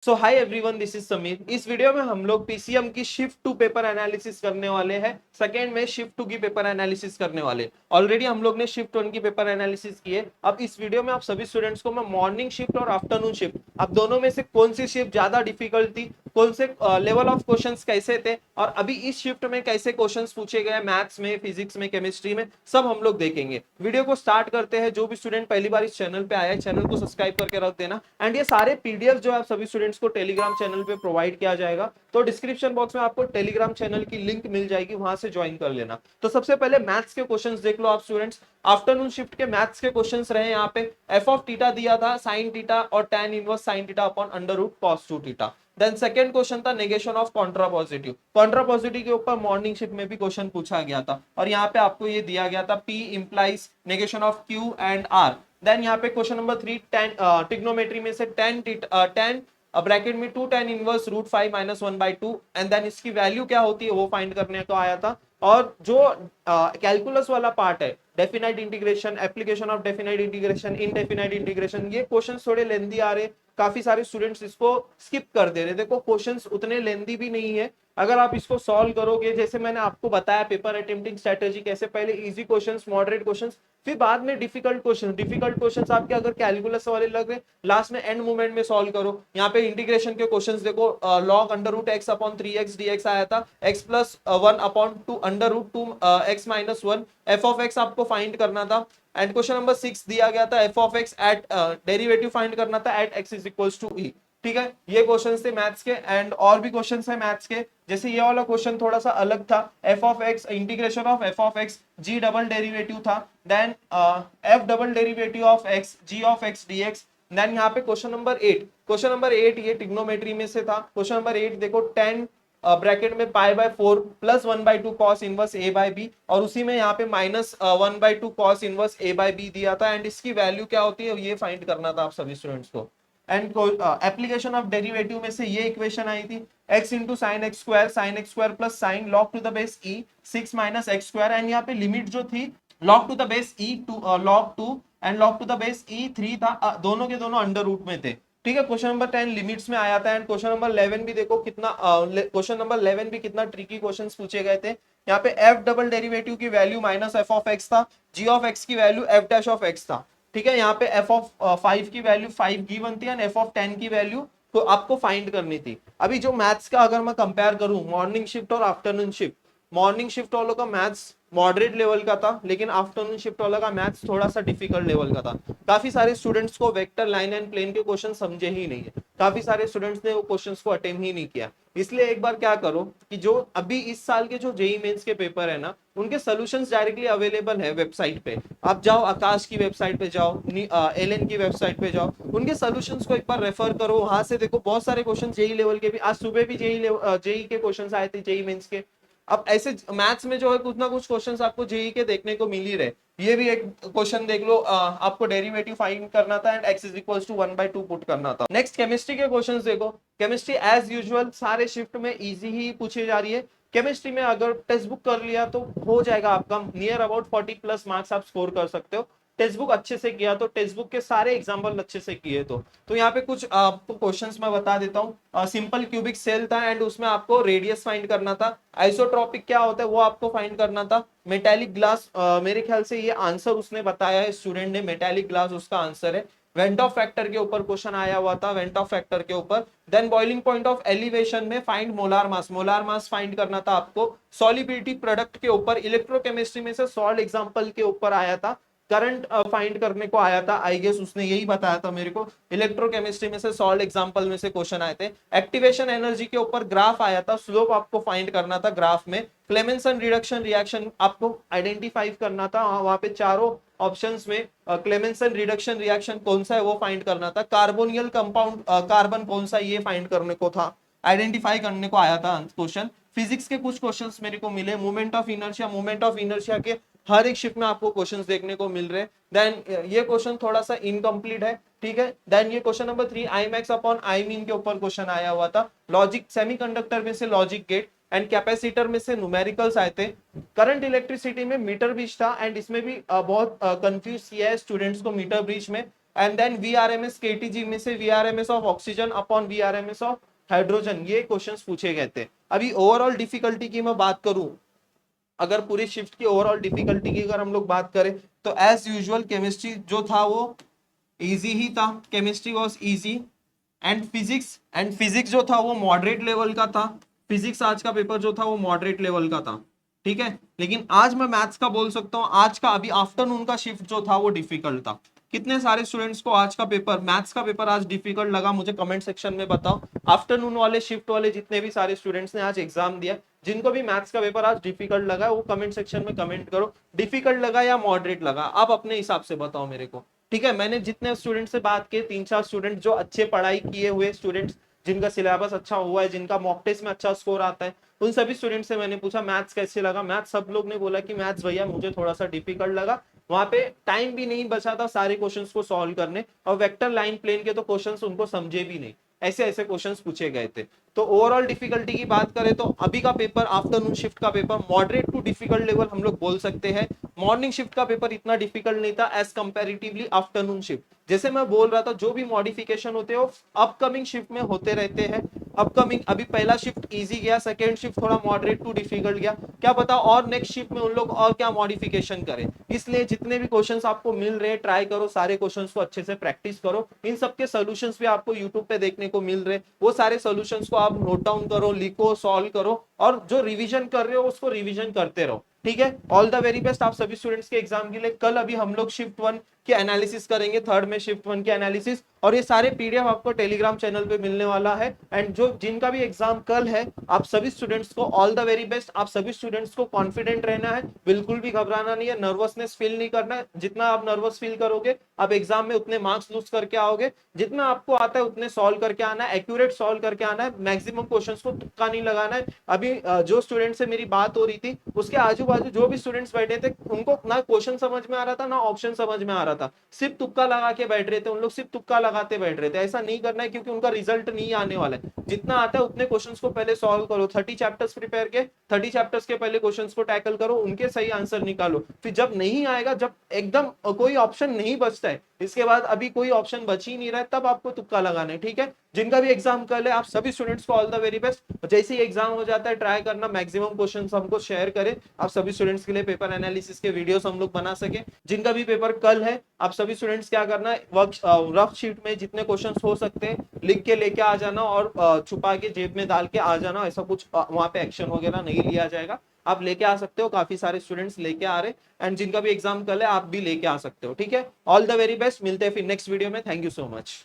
So hi everyone, this is Sameer. इस video में हम लोग पीसीएम की शिफ्ट टू पेपर एनालिसिस करने वाले हैं। सेकेंड में शिफ्ट टू की पेपर एनालिसिस करने वाले। ऑलरेडी हम लोग ने शिफ्ट वन की पेपर एनालिसिस की है। अब इस वीडियो में आप सभी स्टूडेंट्स को मैं मॉर्निंग शिफ्ट और आफ्टरनून शिफ्ट, अब दोनों में से कौन सी शिफ्ट ज्यादा डिफिकल्ट थी, कौन से लेवल ऑफ क्वेश्चंस कैसे थे और अभी इस शिफ्ट में कैसे क्वेश्चंस पूछे गए मैथ्स में, फिजिक्स में, केमिस्ट्री में, सब हम लोग देखेंगे। वीडियो को स्टार्ट करते हैं। जो भी स्टूडेंट पहली बार इस चैनल पे आया है, चैनल को सब्सक्राइब करके रख देना। एंड ये सारे पीडीएफ जो है आप सभी स्टूडेंट्स को टेलीग्राम चैनल पे प्रोवाइड किया जाएगा, तो डिस्क्रिप्शन बॉक्स में आपको टेलीग्राम चैनल की लिंक मिल जाएगी, वहां से ज्वाइन कर लेना। तो सबसे पहले मैथ्स के क्वेश्चंस देख लो आप स्टूडेंट्स। आफ्टरनून शिफ्ट के मैथ्स के क्वेश्चंस रहे यहाँ पे। एफ ऑफ थीटा दिया था, साइन थीटा और tan inverse sine theta upon under root cos 2 theta. Then second question था नेगेशन ऑफ कॉन्ट्रापॉजिटिव। कॉन्ट्रापॉजिटिव के ऊपर मॉर्निंग शिफ्ट में भी क्वेश्चन पूछा गया था और यहाँ पे आपको ये दिया गया था P implies negation of Q and R। Then यहाँ पे क्वेश्चन नंबर 3 टेन टिग्नोमेट्री में से टेन ब्रैकेट में 2 tan inverse root 5 minus 1/2 and then इसकी वैल्यू क्या होती है वो फाइंड करने को आया था। और जो कैलकुलस वाला पार्ट है, definite integration, application of definite integration, indefinite integration, ये क्वेश्चंस थोड़े लेंदी आ रहे, काफी सारे स्टूडेंट्स इसको स्किप कर दे रहे। देखो क्वेश्चंस उतने लेंदी भी नहीं है, अगर आप इसको सॉल्व करोगे, जैसे मैंने आपको बताया पेपर अटेम्प्टिंग स्ट्रेटेजी कैसे, पहले इजी क्वेश्चंस, मॉडरेट क्वेश्चंस, फिर बाद में डिफिकल्ट क्वेश्चंस आपके अगर कैलकुलस वाले लग रहे, लास्ट में एंड मोमेंट में सॉल्व करो। यहाँ पे इंटीग्रेशन के क्वेश्चंस देखो, log under root x upon 3x dx आया था, x plus 1 upon 2 under root 2 x minus 1, f of x आपको फाइंड करना था। एंड क्वेश्चन नंबर 6 दिया गया था f of x at derivative find करना था at x is equals to e. ठीक है, ये क्वेश्चंस थे मैथ्स के। एंड और भी क्वेश्चंस है मैथ्स के, जैसे ये वाला क्वेश्चन थोड़ा सा अलग था। F of x integration of f of x g double derivative था, then f double derivative of x g of x dx. देन यहाँ पे क्वेश्चन नंबर 8 ये टिग्नोमेट्री में से था। क्वेश्चन नंबर 8 देखो, 10 ब्रैकेट में π/4 प्लस 1/2 कॉस इनवर्स a/b और उसी में यहाँ पे माइनस 1/2 कॉस इनवर्स a/b दिया था। एंड इसकी वैल्यू क्या होती है ये फाइंड करना था आप सभी स्टूडेंट्स को। एंड एप्लीकेशन ऑफ डेरिवेटिव में से ये इक्वेशन आई थी, x into sine x square plus sine log to the base e 6 minus x square. And यहाँ पे लिमिट जो थी log to the base e to log 2 and log to the base e 3 था, दोनों के दोनों अंडर रूट में थे। ठीक है, क्वेश्चन नंबर 10 लिमिट्स में आया था। एंड क्वेश्चन नंबर 11 भी देखो कितना, क्वेश्चन नंबर 11 भी कितना ट्रिकी क्वेश्चंस पूछे गए थे। यहाँ पे एफ डबल डेरिवेटिव की value minus F of x था, जी ऑफ एक्स की value F dash of x था। ठीक है, यहाँ पे एफ ऑफ 5 की वैल्यू 5 गिवन थी एंड एफ ऑफ 10 की वैल्यू तो आपको फाइंड करनी थी। अभी जो मैथ्स का अगर मैं कंपेयर करूं मॉर्निंग शिफ्ट और आफ्टरनून शिफ्ट, मॉर्निंग शिफ्ट वालों का मैथ्स मॉडरेट लेवल का था, लेकिन आफ्टरनून शिफ्ट वाला का मैथ्स थोड़ा सा डिफिकल्ट लेवल का था। काफी सारे स्टूडेंट्स को वेक्टर, लाइन एंड प्लेन के क्वेश्चन समझे ही नहीं है, काफी सारे स्टूडेंट्स ने वो क्वेश्चंस को अटेम्प्ट ही नहीं किया। इसलिए एक बार क्या करो कि जो अभी इस साल के जो जेई मेंस के पेपर है ना, उनके सॉल्यूशंस डायरेक्टली अवेलेबल है वेबसाइट पे। आप जाओ, आकाश की वेबसाइट पे जाओ, एलएन की वेबसाइट पे जाओ, उनके सॉल्यूशंस को एक बार रेफर करो, वहां से देखो बहुत सारे क्वेश्चन जेई लेवल के भी, आज सुबह भी जेई के क्वेश्चन आए थे, जेई मेंस के। अब ऐसे मैथ्स में जो है कुछ ना कुछ क्वेश्चंस आपको जेई के देखने को मिल ही रहे। ये भी एक क्वेश्चन देख लो, आपको डेरिवेटिव फाइंड करना था and x is equals to 1/2 put करना था। नेक्स्ट केमिस्ट्री के क्वेश्चंस देखो। केमिस्ट्री एज यूजुअल सारे शिफ्ट में इजी ही पूछे जा रही है। केमिस्ट्री में अगर टेक्स्ट बुक कर लिया तो हो जाएगा आपका नियर अबाउट 40 प्लस मार्क्स आप स्कोर कर सकते हो। टेक्स्ट बुक अच्छे से किया तो, टेक्स्ट बुक के सारे एग्जाम्पल अच्छे से किए तो यहाँ पे कुछ आपको क्वेश्चंस मैं बता देता हूँ। सिंपल क्यूबिक सेल था एंड उसमें आपको रेडियस फाइंड करना था। आइसोट्रोपिक क्या होता है वो आपको फाइंड करना था। मेटेलिक ग्लास, मेरे ख्याल से ये आंसर उसने बताया है, स्टूडेंट ने, मेटेलिक ग्लास उसका आंसर है। वेंट ऑफ फैक्टर के ऊपर क्वेश्चन आया हुआ था, वेंट ऑफ फैक्टर के ऊपर। Then boiling point of elevation में फाइंड मोलार मास फाइंड करना था आपको। सॉलिबिलिटी प्रोडक्ट के ऊपर, इलेक्ट्रोकेमिस्ट्री में से सॉल्ट एग्जांपल के ऊपर आया था। करंट फाइंड करने को आया था, आई गेस उसने यही बताया था मेरे को। इलेक्ट्रोकेमिस्ट्री में से सॉल्ट एग्जांपल में से क्वेश्चन आए थे। एक्टिवेशन एनर्जी के ऊपर ग्राफ आया था, स्लोप आपको फाइंड करना था ग्राफ में। क्लेमेंसन रिडक्शन रिएक्शन आपको आइडेंटिफाई करना था, वहां पे चारों ऑप्शंस में क्लेमेंसन रिडक्शन रिएक्शन कौन सा है वो फाइंड करना था। कार्बोनियल कंपाउंड कार्बन कौन सा ये फाइंड करने को था, आइडेंटिफाई करने को आया था क्वेश्चन। फिजिक्स के कुछ क्वेश्चंस मेरे को मिले। मूवमेंट ऑफ इनर्शिया के हर एक शिफ्ट में आपको क्वेश्चंस देखने को मिल रहे हैं। देन ये क्वेश्चन थोड़ा सा इनकम्प्लीट है, ठीक है। देन ये question number 3 I max upon I mean के ऊपर क्वेश्चन आया हुआ था। लॉजिक सेमीकंडक्टर में से लॉजिक गेट एंड कैपेसिटर में से न्यूमेरिकल्स आए थे। करंट इलेक्ट्रिसिटी में मीटर ब्रिज था एंड इसमें भी बहुत कंफ्यूज किया है स्टूडेंट्स को मीटर ब्रिज में। एंड देन VRMS KTG में से VRMS of oxygen upon VRMS of hydrogen, ये क्वेश्चंस पूछे गए थे। अभी ओवरऑल डिफिकल्टी की मैं बात करूं, अगर पूरी शिफ्ट की ओवरऑल डिफिकल्टी की अगर हम लोग बात करें तो एज यूजुअल केमिस्ट्री जो था वो इजी ही था, chemistry was easy. And physics जो था वो मॉडरेट लेवल का था, फिजिक्स आज का पेपर जो था वो मॉडरेट लेवल का था, ठीक है। लेकिन आज मैं मैथ्स का बोल सकता हूँ, आज का अभी आफ्टरनून का शिफ्ट जो था वो डिफिकल्ट था। कितने सारे स्टूडेंट्स को आज का पेपर, मैथ्स का पेपर आज डिफिकल्ट लगा, मुझे कमेंट सेक्शन में बताओ। आफ्टरनून वाले शिफ्ट वाले जितने भी सारे स्टूडेंट्स ने आज एग्जाम दिया, जिनको भी मैथ्स का पेपर आज डिफिकल्ट लगा वो कमेंट सेक्शन में कमेंट करो, डिफिकल्ट लगा या मॉडरेट लगा, आप अपने हिसाब से बताओ मेरे को, ठीक है। मैंने जितने स्टूडेंट से बात की, 3-4 स्टूडेंट जो अच्छे पढ़ाई किए हुए स्टूडेंट्स, जिनका सिलेबस अच्छा हुआ है, जिनका मॉक टेस्ट में अच्छा स्कोर आता है, उन सभी स्टूडेंट से मैंने पूछा मैथ्स कैसे लगा। मैथ्स सब लोग ने बोला कि मैथ्स भैया मुझे थोड़ा सा डिफिकल्ट लगा, वहां पे टाइम भी नहीं बचा था सारे क्वेश्चंस को सॉल्व करने, और वेक्टर लाइन प्लेन के तो क्वेश्चंस उनको समझे भी नहीं, ऐसे ऐसे क्वेश्चंस पूछे गए थे। तो ओवरऑल डिफिकल्टी की बात करें तो अभी का पेपर, आफ्टरनून शिफ्ट का paper moderate to difficult level हम लोग बोल सकते हैं। मॉर्निंग शिफ्ट का पेपर इतना डिफिकल्ट नहीं था एज कंपैरेटिवली आफ्टरनून शिफ्ट। जैसे मैं बोल रहा था जो भी मॉडिफिकेशन होते हैं वो अपकमिंग शिफ्ट में होते रहते हैं। अपकमिंग अभी पहला शिफ्ट इजी गया, सेकेंड शिफ्ट थोड़ा मॉडरेट टू डिफिकल्ट गया, क्या पता और नेक्स्ट शिफ्ट में उन लोग और क्या मॉडिफिकेशन करें। इसलिए जितने भी क्वेश्चंस आपको मिल रहे हैं ट्राई करो, सारे क्वेश्चंस को अच्छे से प्रैक्टिस करो। इन सबके सॉल्यूशंस भी आपको यूट्यूब पे देखने को मिल रहे, वो सारे सॉल्यूशंस को आप नोट डाउन करो, लिखो, सॉल्व करो, और जो रिवीजन कर रहे हो उसको रिवीजन करते रहो, ठीक है। ऑल द वेरी बेस्ट आप सभी स्टूडेंट्स के एग्जाम के लिए। कल अभी हम लोग शिफ्ट 1 के एनालिसिस करेंगे, थर्ड में शिफ्ट 1 के एनालिसिस, और ये सारे पीडीएफ आपको टेलीग्राम चैनल पे मिलने वाला है। एंड जो जिनका भी एग्जाम कल है, आप सभी स्टूडेंट्स को ऑल द वेरी बेस्ट। आप सभी स्टूडेंट्स को कॉन्फिडेंट रहना है, बिल्कुल भी घबराना नहीं है, नर्वसनेस फील नहीं करना है। जितना आप नर्वस फील करोगे आप एग्जाम में उतने मार्क्स लूज करके आओगे। जितना आपको आता है उतने सॉल्व करके आना है, एक्यूरेट सॉल्व करके आना है, मैक्सिमम क्वेश्चंस को तुक्का नहीं लगाना है। अभी जो स्टूडेंट से मेरी बात हो रही थी उसके आजू बाजू जो भी स्टूडेंट्स बैठे थे उनको ना क्वेश्चन समझ में आ रहा था ना ऑप्शन समझ में आ रहा था, सिर्फ तुक्का लगा के बैठ रहे थे, उन लोग सिर्फ तुक्का लगाते बैठ रहे थे। ऐसा नहीं करना है क्योंकि उनका रिजल्ट नहीं आने वाला है। जितना आता है उतने क्वेश्चंस को पहले सॉल्व करो, 30 चैप्टर्स प्रिपेयर के, 30 चैप्टर्स के पहले क्वेश्चंस को टैकल करो, उनके सही आंसर निकालो। फिर जब नहीं आएगा, जब एकदम कोई ऑप्शन नहीं बचता है, इसके बाद अभी कोई ऑप्शन बच ही नहीं रहा है, तब आपको तुक्का लगाना है, ठीक है। जिनका भी एग्जाम कल है आप सभी स्टूडेंट्स को ऑल द वेरी बेस्ट। जैसे ही एग्जाम हो जाता है ट्राई करना मैक्सिमम क्वेश्चंस हमको शेयर करें, आप सभी स्टूडेंट्स के लिए पेपर एनालिसिस के वीडियोस हम लोग बना सके। जिनका भी पेपर कल है आप सभी स्टूडेंट्स क्या करना है, रफ शीट में जितने क्वेश्चंस हो सकते हैं लिख के लेके आ जाना, और छुपा के जेब में डाल के आ जाना। ऐसा कुछ वहां पे एक्शन वगैरह नहीं लिया जाएगा, आप लेके आ सकते हो, काफी सारे स्टूडेंट्स लेके आ रहे। एंड जिनका भी एग्जाम कल है आप भी लेके आ सकते हो, ठीक है। ऑल द वेरी बेस्ट, मिलते हैं फिर नेक्स्ट वीडियो में। Thank you so much.